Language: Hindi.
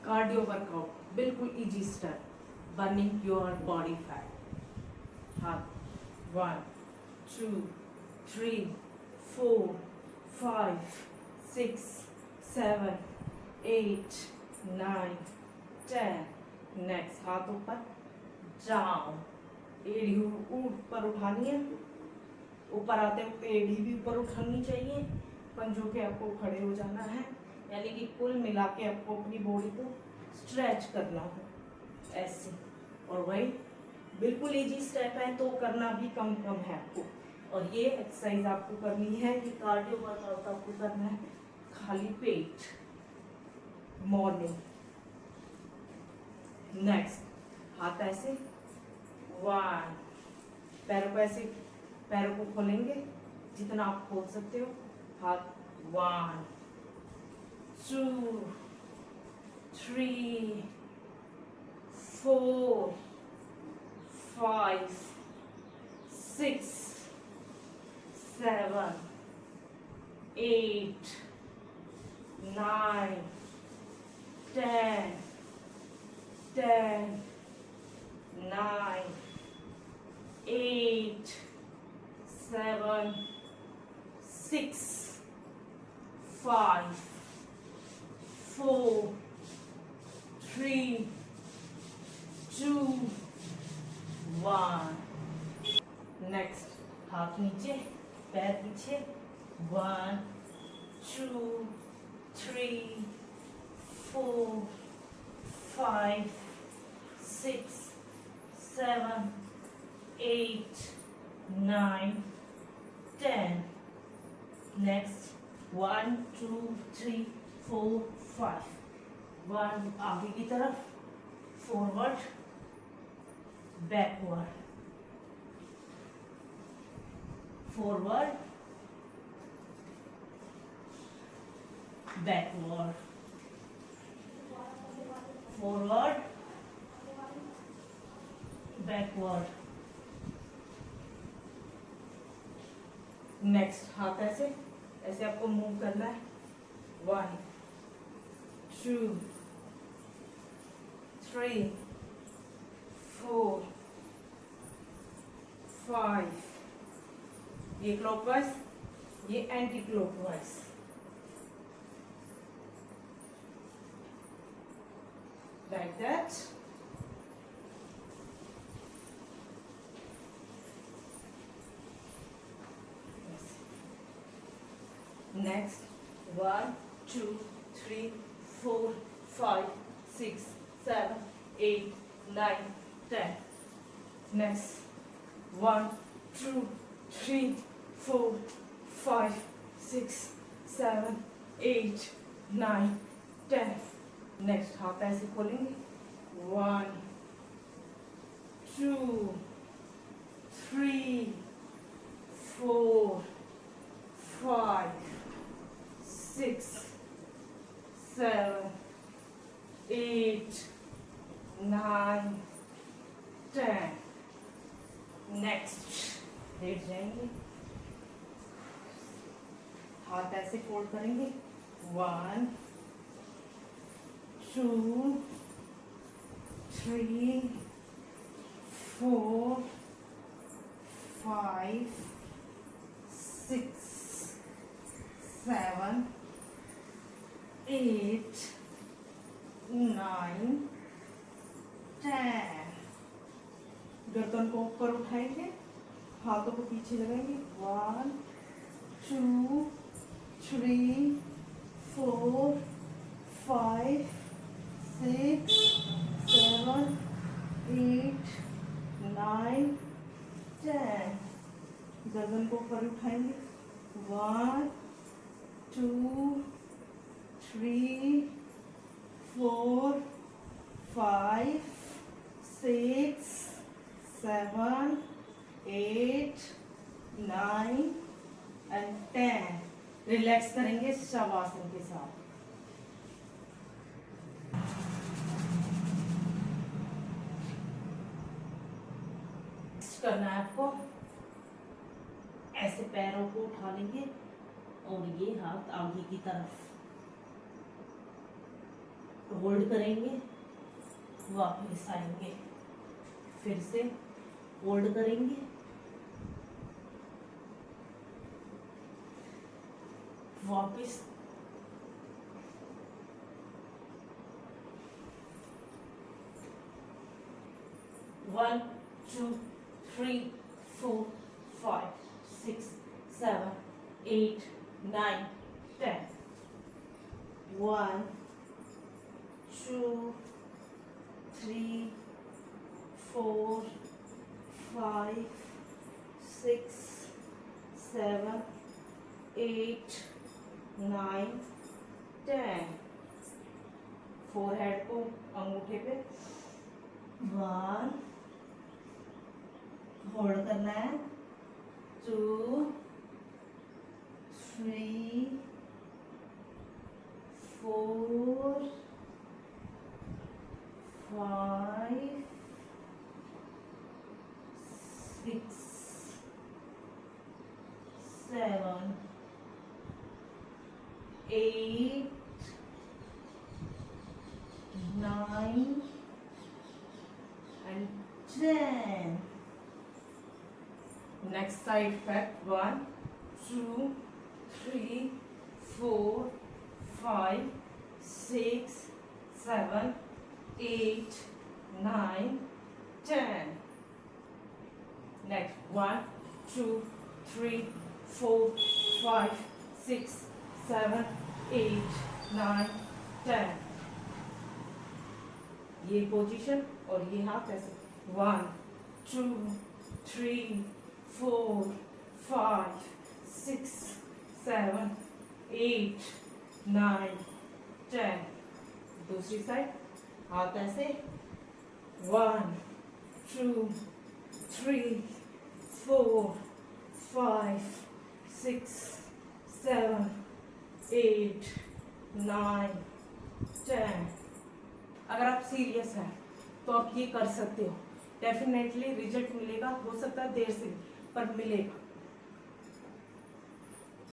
कार्डियो वर्कआउट, बिल्कुल easy step, burning your body fat. हाथ 1 2 3 4 5 6 7 8 9 10। नेक्स्ट हाथ ऊपर, डाउन, एड़ी ऊपर उठानी है, ऊपर आते वक्त एड़ी भी ऊपर उठानी चाहिए, पंजों के आपको खड़े हो जाना है, यानी कि कुल मिला के आपको अपनी बॉडी को स्ट्रेच करना है ऐसे। और वही बिल्कुल इजी स्टेप है, तो करना भी कम कम है आपको। और ये एक्सरसाइज आपको करनी है, ये कार्डियो वर्कआउट आपको करना है खाली पेट मॉर्निंग। नेक्स्ट हाथ ऐसे 1, पैरों को ऐसे, पैरों को खोलेंगे जितना आप खोल सकते हो। हाथ 1 2 3 4 5 6 7 8 9 10 10 9 8 7 6 5 4 3 2 1। नेक्स्ट हाथ नीचे, पैर पीछे, 1 2 3 4 5 6 7 8 9 10। नेक्स्ट 1 2 3 4 5, 1 आगे की तरफ, forward backward, forward backward, forward backward. Next हाथ ऐसे ऐसे आपको मूव करना है, 1 2 3 4 5, ये क्लॉकवाइज, ये anti clockwise. Like that. Next 1 2 3 4 5 6 7 8 9 10। Next 1 2 3 4 5 6 7 8 9 10। Next हाथ ऐसे खोलेंगे, 1 2 3 4 5 6 7 8 9 10। नेक्स्ट लेट जाएंगे, हाथ ऐसे फोल्ड करेंगे, 1 2 3 4 5 6 7 8 9 10। गर्दन को ऊपर उठाएंगे, हाथों को पीछे लगाएंगे, 1 2 3 4 5 6 7 8 9 10। गर्दन को ऊपर उठाएंगे, 1 2 3 4 5 6 7 8 9 एंड 10। रिलैक्स करेंगे शवासन के साथ। करना है आपको, ऐसे पैरों को उठा लेंगे और ये हाथ आगे की तरफ, होल्ड करेंगे, वापस आएंगे, फिर से होल्ड करेंगे, वापस one two three four five six seven eight nine ten, one two three four five six seven eight nine ten. Forehead को अंगूठे पे वन, होल्ड करना है, two three four five six seven eight nine and 10. Next side back, 1 2 3 4 5 6 7 8 9 10. Next 1 2 3 4 5 6 7 8 9 10. ये पोजीशन और ये हाथ ऐसे, 1 2 3 4 5 6 7 8 9 10। दूसरी साइड हाथ ऐसे, 1 2 3 4 5 6 7 8 9 10। अगर आप सीरियस हैं तो आप ये कर सकते हो, डेफिनेटली रिजल्ट मिलेगा, हो सकता है देर से पर मिलेगा।